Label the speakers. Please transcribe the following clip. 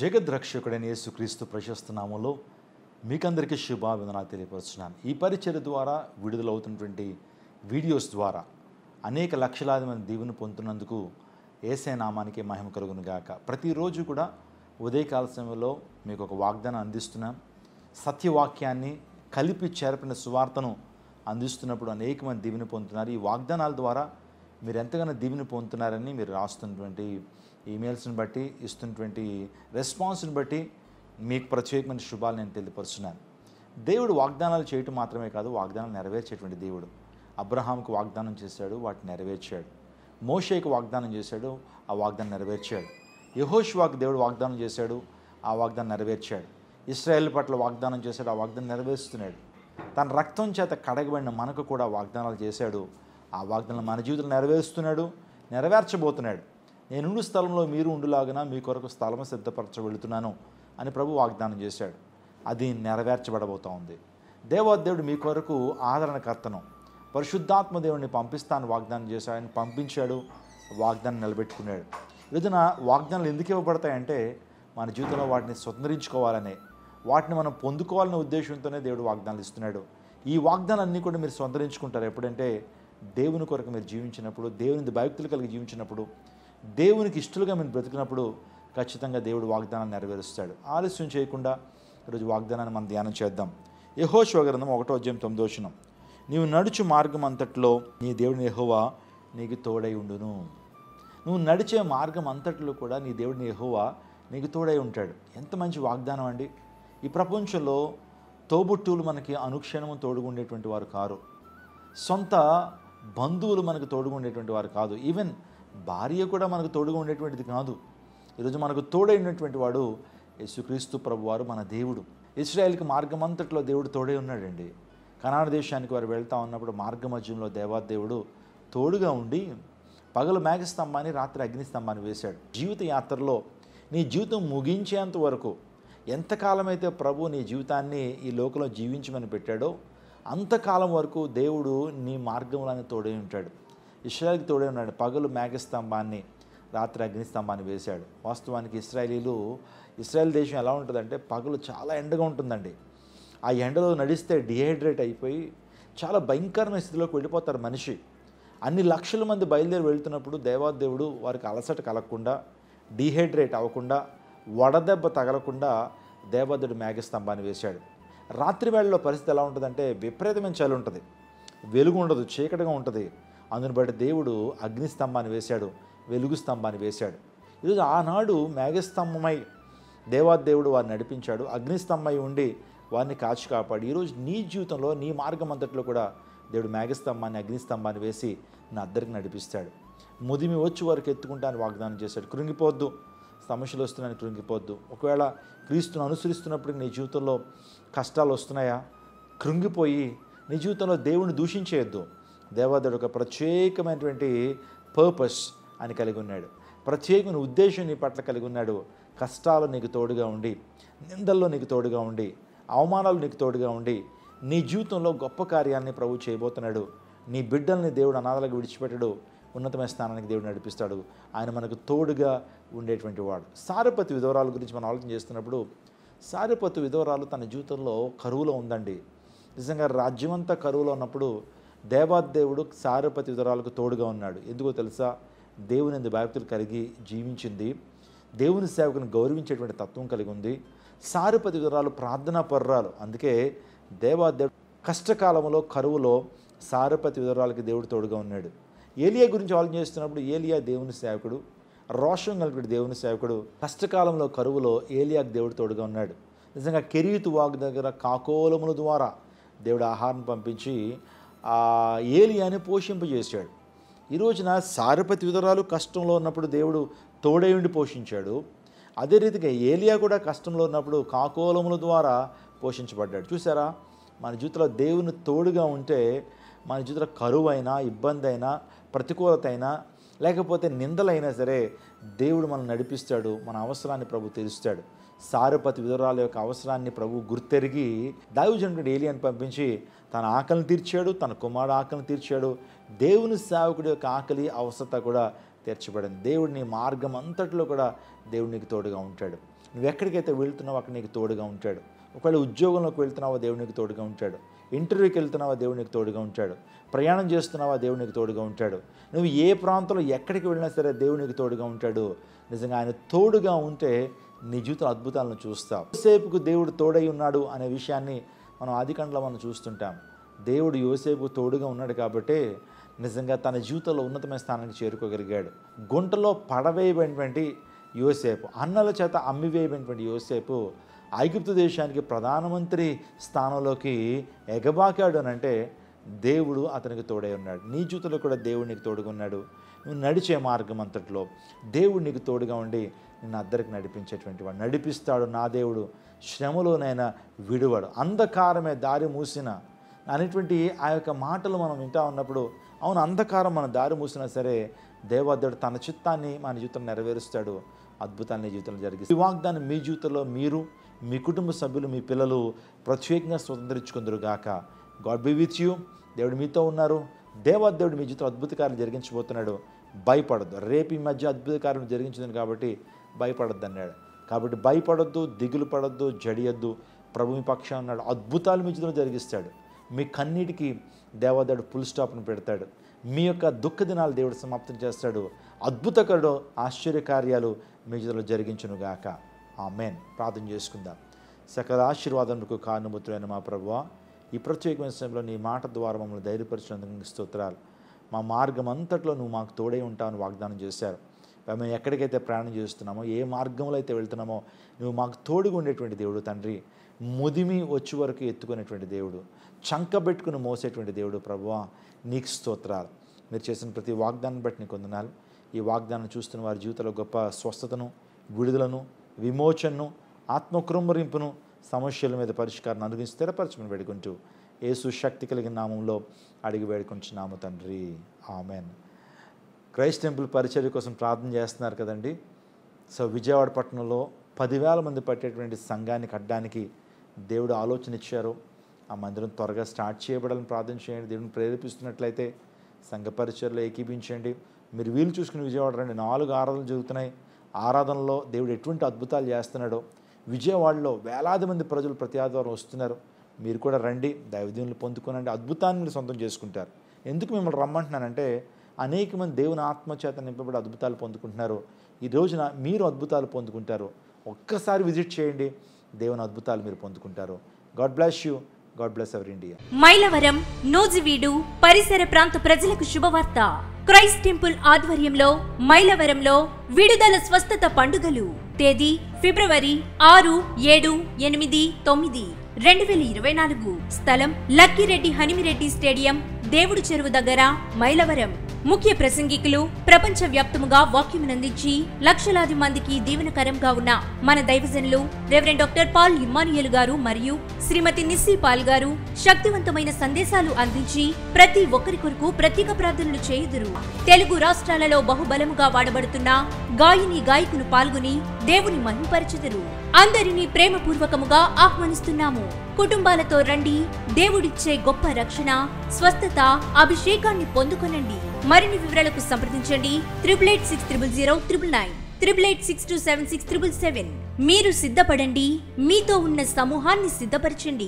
Speaker 1: జగద్రక్షకుడైన యేసుక్రీస్తు ప్రశస్త నామములో మీకందరికీ శుభాభివందనాలు తెలియపరుస్తున్నాను. ఈ పరిచర్య ద్వారా విడుదలవుతున్నటువంటి వీడియోస్ ద్వారా అనేక లక్షలాది మంది దీవెన పొందుతున్నందుకు యేసయ్య నామానికి మహిమ కలుగును గాక. ప్రతిరోజు కూడా ఉదయకాల సమయంలో మీకు ఒక వాగ్దానం అందిస్తున్నాం. సత్యవాక్యాన్ని కలిపి చేర్పిన సువార్తను అందిస్తున్నప్పుడు అనేక మంది దీవెన పొందుతున్నారు. ఈ వాగ్దానాల ద్వారా మీరు ఎంతగానో దీవెన పొందుతున్నారని మీరు రాస్తున్నటువంటి ఈమెయిల్స్ని బట్టి, ఇస్తున్నటువంటి రెస్పాన్స్ని బట్టి మీకు ప్రత్యేకమైన శుభాలు నేను తెలియపరుస్తున్నాను. దేవుడు వాగ్దానాలు చేయటం మాత్రమే కాదు, వాగ్దానాలు నెరవేర్చేటువంటి దేవుడు. అబ్రహాంకు వాగ్దానం చేశాడు, వాటిని నెరవేర్చాడు. మోషేకు వాగ్దానం చేశాడు, ఆ వాగ్దానం నెరవేర్చాడు. యెహోషువకు దేవుడు వాగ్దానం చేశాడు, ఆ వాగ్దానం నెరవేర్చాడు. ఇశ్రాయేల్ పట్ల వాగ్దానం చేశాడు, ఆ వాగ్దానం నెరవేరుస్తున్నాడు. తన రక్తం చేత కడగబడిన మనకు కూడా వాగ్దానాలు చేశాడు, ఆ వాగ్దానం మన జీవితంలో నెరవేరుస్తున్నాడు, నెరవేర్చబోతున్నాడు. నేనుండు స్థలంలో మీరు ఉండులాగున మీ కొరకు స్థలం సిద్ధపరచ వెళుతున్నాను అని ప్రభు వాగ్దానం చేశాడు. అది నెరవేర్చబడబోతూ ఉంది. దేవోదేవుడు మీ కొరకు ఆదరణకర్తను పరిశుద్ధాత్మ దేవుడిని పంపిస్తాను వాగ్దానం చేశాడు. ఆయన పంపించాడు, వాగ్దానం నిలబెట్టుకున్నాడు. ఈరోజున వాగ్దానాలు ఎందుకు ఇవ్వబడతాయంటే మన జీవితంలో వాటిని స్వతంత్రించుకోవాలనే, వాటిని మనం పొందుకోవాలనే ఉద్దేశంతోనే దేవుడు వాగ్దానాలు ఇస్తున్నాడు. ఈ వాగ్దానాలన్నీ కూడా మీరు స్వతంత్రించుకుంటారు ఎప్పుడంటే దేవుని కొరకు మీరు జీవించినప్పుడు, దేవుని భక్తులు కలిగి జీవించినప్పుడు, దేవునికి ఇష్టలుగా మీరు బ్రతికినప్పుడు ఖచ్చితంగా దేవుడు వాగ్దానాన్ని నెరవేరుస్తాడు. ఆలస్యం చేయకుండా ఈరోజు వాగ్దానాన్ని మనం ధ్యానం చేద్దాం. యెహోషువ గ్రంథం 1:9. నీవు నడుచు మార్గం అంతట్లో నీ దేవుని యెహోవా నీకు తోడై ఉండును. నువ్వు నడిచే మార్గం అంతట్లో కూడా నీ దేవుడిని యెహోవా నీకు తోడై ఉంటాడు. ఎంత మంచి వాగ్దానం అండి. ఈ ప్రపంచంలో తోబుట్టువులు మనకి అనుక్షణము తోడుగుండేటువంటి వారు కారు. సొంత బంధువులు మనకు తోడుగా ఉండేటువంటి వారు కాదు. ఈవెన్ భార్య కూడా మనకు తోడుగా ఉండేటువంటిది కాదు. ఈరోజు మనకు తోడైనటువంటి వాడు యేసుక్రీస్తు ప్రభువారు, మన దేవుడు. ఇశ్రాయేల్కి మార్గం అంతట్లో దేవుడు తోడై ఉన్నాడండి. కనాను దేశానికి వారు వెళ్తా ఉన్నప్పుడు మార్గ మధ్యంలో దేవాదేవుడు తోడుగా ఉండి పగలు మేఘస్తంభాన్ని, రాత్రి అగ్నిస్తంభాన్ని వేశాడు. జీవిత యాత్రలో నీ జీవితం ముగించేంత వరకు ఎంతకాలమైతే ప్రభు నీ జీవితాన్ని ఈ లోకంలో జీవించమని పెట్టాడో అంతకాలం వరకు దేవుడు నీ మార్గంలోనే తోడై ఉంటాడు. ఇశ్రాయేల్కి తోడై ఉన్నాడు. పగలు మేఘస్తంభాన్ని, రాత్రి అగ్నిస్తంభాన్ని వేశాడు. వాస్తవానికి ఇశ్రాయేల్ దేశం ఎలా ఉంటుందంటే పగలు చాలా ఎండగా ఉంటుందండి. ఆ ఎండలో నడిస్తే డిహైడ్రేట్ అయిపోయి చాలా భయంకరమైన స్థితిలోకి వెళ్ళిపోతారు మనిషి. అన్ని లక్షల మంది బయలుదేరి వెళ్తున్నప్పుడు దేవాదేవుడు వారికి అలసట కలగకుండా, డిహైడ్రేట్ అవ్వకుండా, వడదెబ్బ తగలకుండా దేవాదేవుడు మేఘస్తంభాన్ని వేశాడు. రాత్రి వేళలో పరిస్థితి ఎలా ఉంటుందంటే విపరీతమైన చలి ఉంటుంది, వెలుగు ఉండదు, చీకటిగా ఉంటుంది. అందుని బట్టి దేవుడు అగ్నిస్తంభాన్ని వేశాడు, వెలుగు స్తంభాన్ని వేశాడు. ఈరోజు ఆనాడు మేఘస్తంభమై దేవాదేవుడు వారిని నడిపించాడు, అగ్నిస్తంభమై ఉండి వారిని కాచి కాపాడు. ఈరోజు నీ జీవితంలో నీ మార్గం అంతట్లో కూడా దేవుడు మేఘస్తంభాన్ని, అగ్నిస్తంభాన్ని వేసి నా అద్దరికి నడిపిస్తాడు. ముదిమి వచ్చి వారికి ఎత్తుకుంటాను వాగ్దానం చేశాడు. కృంగిపోద్దు, సమస్యలు వస్తున్నాయని కృంగిపోద్దు. ఒకవేళ క్రీస్తును అనుసరిస్తున్నప్పుడు నీ జీవితంలో కష్టాలు వస్తున్నాయా, కృంగిపోయి నీ జీవితంలో దేవుడిని దూషించేయద్దు. దేవాదేవుడు ఒక ప్రత్యేకమైనటువంటి పర్పస్ అని కలిగి ఉన్నాడు, ప్రత్యేకమైన ఉద్దేశం నీ పట్ల కలిగి ఉన్నాడు. కష్టాలు నీకు తోడుగా ఉండి, నిందల్లో నీకు తోడుగా ఉండి, అవమానాలు నీకు తోడుగా ఉండి నీ జీవితంలో గొప్ప కార్యాన్ని ప్రభు చేయబోతున్నాడు. నీ బిడ్డల్ని దేవుడు అనాథలుగా విడిచిపెట్టడు, ఉన్నతమైన స్థానానికి దేవుడు నడిపిస్తాడు. ఆయన మనకు తోడుగా ఉండేటువంటి వాడు. సారెపతు విధవరాల గురించి మనం ఆలోచన చేస్తున్నప్పుడు, సారెపతు విధవరాలు తన జీవితంలో కరువులో ఉందండి. నిజంగా రాజ్యమంతా కరువులో ఉన్నప్పుడు దేవాదేవుడు సారెపతు విధవరాలకు తోడుగా ఉన్నాడు. ఎందుకో తెలుసా? దేవుని యందు భక్తులు కలిగి జీవించింది, దేవుని సేవకుని గౌరవించేటువంటి తత్వం కలిగి ఉంది. సారెపతు విధవరాలు ప్రార్థనా పర్రాలు. అందుకే దేవాదేవుడు కష్టకాలంలో, కరువులో సారెపతు విధవరాలకి దేవుడు తోడుగా ఉన్నాడు. ఏలియా గురించి ఆలోచన చేస్తున్నప్పుడు ఏలియా దేవుని సేవకుడు, రోషం కలిగిన దేవుని సేవకుడు. కష్టకాలంలో, కరువులో ఏలియాకు దేవుడు తోడుగా ఉన్నాడు. నిజంగా కెరీతు వాగు దగ్గర కాకోలముల ద్వారా దేవుడు ఆహారం పంపించి ఏలియాని పోషింపజేశాడు. ఈ రోజున సారెపతు విధవరాలు కష్టంలో ఉన్నప్పుడు దేవుడు తోడై ఉండి పోషించాడు. అదే రీతిగా ఏలియా కూడా కష్టంలో ఉన్నప్పుడు కాకోలముల ద్వారా పోషించబడ్డాడు. చూసారా, మన జీవితంలో దేవుని తోడుగా ఉంటే మన జీవితంలో కరువు అయినా, ఇబ్బంది అయినా, ప్రతికూలత అయినా, లేకపోతే నిందలైనా సరే దేవుడు మనల్ని నడిపిస్తాడు. మన అవసరాన్ని ప్రభు తీరుస్తాడు. సారెపతు విధవరాల యొక్క అవసరాన్ని ప్రభు గుర్తెరిగి దైవజనుడు ఏలియాని పంపించి తన ఆకలిని తీర్చాడు, తన కుమారుడు ఆకలిని తీర్చాడు. దేవుని సేవకుడి యొక్క ఆకలి, అవసరత కూడా తీర్చబడింది. దేవుడిని మార్గం అంతట్లో కూడా దేవుడు నీకు తోడుగా ఉంటాడు. నువ్వు ఎక్కడికైతే వెళ్తున్నావో అక్కడ నీకు తోడుగా ఉంటాడు. ఒకవేళ ఉద్యోగంలోకి వెళ్తున్నావో దేవుడు నీకు తోడుగా ఉంటాడు. ఇంటర్వ్యూకి వెళ్తున్నావా దేవుడు నీకు తోడుగా ఉంటాడు. ప్రయాణం చేస్తున్నావా దేవుడు నీకు తోడుగా ఉంటాడు. నువ్వు ఏ ప్రాంతంలో ఎక్కడికి వెళ్ళినా సరే దేవుడు నీకు తోడుగా ఉంటాడు. నిజంగా ఆయన తోడుగా ఉంటే నీ జీవితం అద్భుతాలను చూస్తావు. యోసేపుకు దేవుడు తోడై ఉన్నాడు అనే విషయాన్ని మనం ఆదికాండలో మనం చూస్తుంటాం. దేవుడు యోసేపుకు తోడుగా ఉన్నాడు కాబట్టి నిజంగా తన జీవితంలో ఉన్నతమైన స్థానానికి చేరుకోగలిగాడు. గుంటలో పడవేయబడినటువంటి యోసేపు, అన్నల చేత అమ్మివేయబడినటువంటి యోసేపు ఐగుప్తు దేశానికి ప్రధానమంత్రి స్థానంలోకి ఎగబాకాడు అని అంటే దేవుడు అతనికి తోడై ఉన్నాడు. నీ జీవితంలో కూడా దేవుడు నీకు తోడుగా ఉన్నాడు. నువ్వు నడిచే మార్గం అంతట్లో దేవుడు నీకు తోడుగా ఉండి నిన్ను అద్దరికి నడిపించేటువంటి వాడు. నడిపిస్తాడు నా దేవుడు, శ్రమలోనైనా విడువాడు. అంధకారమే దారి మూసిన అనేటువంటి ఆ యొక్క మాటలు మనం వింటా ఉన్నప్పుడు అవును, అంధకారం మన దారి మూసినా సరే దేవదేవుడు తన చిత్తాన్ని మన జీవితంలో నెరవేరుస్తాడు. అద్భుతాన్ని జీవితంలో జరిగిస్తాడు. ఈ వాగ్దానం మీ జీవితంలో మీరు, మీ కుటుంబ సభ్యులు, మీ పిల్లలు ప్రత్యేకంగా స్వతంత్రించుకుందరు గాక. God be with you. దేవుడు మీతో ఉన్నారు. దేవదేవుడు మీ జీవితంలో అద్భుత కార్యం జరిగించబోతున్నాడు. భయపడద్దు. రేపు ఈ మధ్య అద్భుత కార్యం జరిగించింది కాబట్టి భయపడద్దు అన్నాడు. కాబట్టి భయపడొద్దు, దిగులు పడొద్దు, జడియొద్దు. ప్రభు మీ పక్షాన ఉన్నాడు. అద్భుతాలు మీ జీవితంలో జరిగిస్తాడు. మీ కన్నీటికి దేవదేవుడు ఫుల్ స్టాప్ను పెడతాడు. మీ యొక్క దుఃఖ దినాలు దేవుడు సమాప్తం చేస్తాడు. అద్భుతకరుడు ఆశ్చర్యకార్యాలు మీ జీవితంలో జరిగించునుగాక. ఆమేన్. ప్రార్థన చేసుకుందాం. సకల ఆశీర్వాదములకు కారణభూతులైన మా ప్రభువా, ఈ ప్రత్యేకమైన సమయంలో నీ మాట ద్వారా మమ్మల్ని ధైర్యపరిచినందుకు స్తోత్రాలు. మా మార్గం అంతట్లో నువ్వు మాకు తోడై ఉంటావని వాగ్దానం చేశారు. మేము ఎక్కడికైతే ప్రయాణం చేస్తున్నామో, ఏ మార్గంలో అయితే వెళ్తున్నామో నువ్వు మాకు తోడుగా ఉండేటువంటి దేవుడు తండ్రి. ముదిమి వచ్చి వరకు ఎత్తుకునేటువంటి దేవుడు, చంకబెట్టుకుని మోసేటువంటి దేవుడు ప్రభువా, నీకు స్తోత్రాలు. మీరు చేసిన ప్రతి వాగ్దానం బట్టి నీకు వందనాలు. ఈ వాగ్దానం చూస్తున్న వారి జీవితంలో గొప్ప స్వస్థతను, విడుదలను, విమోచనను, ఆత్మకృంభరింపును, సమస్యల మీద పరిష్కారం అనుగురించి స్థిరపరచమని వేడుకుంటూ యేసు శక్తి కలిగిన నామంలో అడిగి వేడుకుంటున్నాము తండ్రి. ఆమెన్. క్రైస్ట్ టెంపుల్ పరిచర్య కోసం ప్రార్థన చేస్తున్నారు కదండి. సో విజయవాడ పట్టణంలో 10,000 మంది పట్టేటువంటి సంఘాన్ని కట్టడానికి దేవుడు ఆలోచన ఇచ్చారు. ఆ మందిరం త్వరగా స్టార్ట్ చేయబడాలని ప్రార్థన చేయండి. దేవుడిని ప్రేరేపిస్తున్నట్లయితే సంఘ పరిచర్యలో ఏకీపించండి. మీరు వీలు చూసుకుని విజయవాడ రండి. 4 ఆరాధనలు జరుగుతున్నాయి. ఆరాధనలో దేవుడు ఎటువంటి అద్భుతాలు చేస్తున్నాడో విజయవాడలో వేలాది మంది ప్రజలు ప్రతి ఆదివారం వస్తున్నారు. మీరు కూడా రండి, దైవదీవులు పొందుకోనండి. అద్భుతాన్ని మీరు సొంతం చేసుకుంటారు. ఎందుకు మిమ్మల్ని రమ్మంటున్నానంటే అనేక మంది దేవుని ఆత్మచేత నింపబడి అద్భుతాలు పొందుకుంటున్నారు. ఈ రోజున మీరు అద్భుతాలు పొందుకుంటారు. ఒక్కసారి విజిట్ చేయండి, దేవుని అద్భుతాలు మీరు పొందుకుంటారు. God bless you. God bless our India.
Speaker 2: Mylavaram, Nuzvid పరిసర ప్రాంత ప్రజలకు శుభవార్త. క్రైస్ట్ టెంపుల్ ఆధ్వర్యంలో మైలవరంలో విడుదల స్వస్థత పండుగలు. తేదీ ఫిబ్రవరి 6, 7, 8, 9, 2024. స్థలం లక్కిరెడ్డి హనిమిరెడ్డి స్టేడియం, దేవుడు చెరువు దగ్గర, మైలవరం. ముఖ్య ప్రసంగికులు ప్రపంచ వ్యాప్తముగా వాక్యమునందించి లక్షలాది మందికి దీవెనకరంగా ఉన్న మన దైవజనులు రెవరెండ్ డాక్టర్ పాల్ ఇమ్మానుయేల్ గారు మరియు శ్రీమతి నిస్సీ పాల్ గారు శక్తివంతమైన సందేశాలు అందించి ప్రతి ఒక్కరి కొరకు ప్రత్యేక ప్రార్థనలు చేయుదురు. తెలుగు రాష్ట్రాలలో బహుబలముగా వాడబడుతున్న గాయని గాయకులు పాల్గొని దేవుని మహిమపరచుదురు. అందరినీ ప్రేమపూర్వకముగా ఆహ్వానిస్తున్నాము. కుటుంబాలతో రండి. దేవుడిచ్చే గొప్ప రక్షణ, స్వస్థత, అభిషేకాన్ని పొందుకొనండి. మరిన్ని వివరాలకు సంప్రదించండి 88600009, 8862767777. మీరు సిద్ధపడండి. మీతో ఉన్న సమూహాన్ని సిద్ధపరచండి.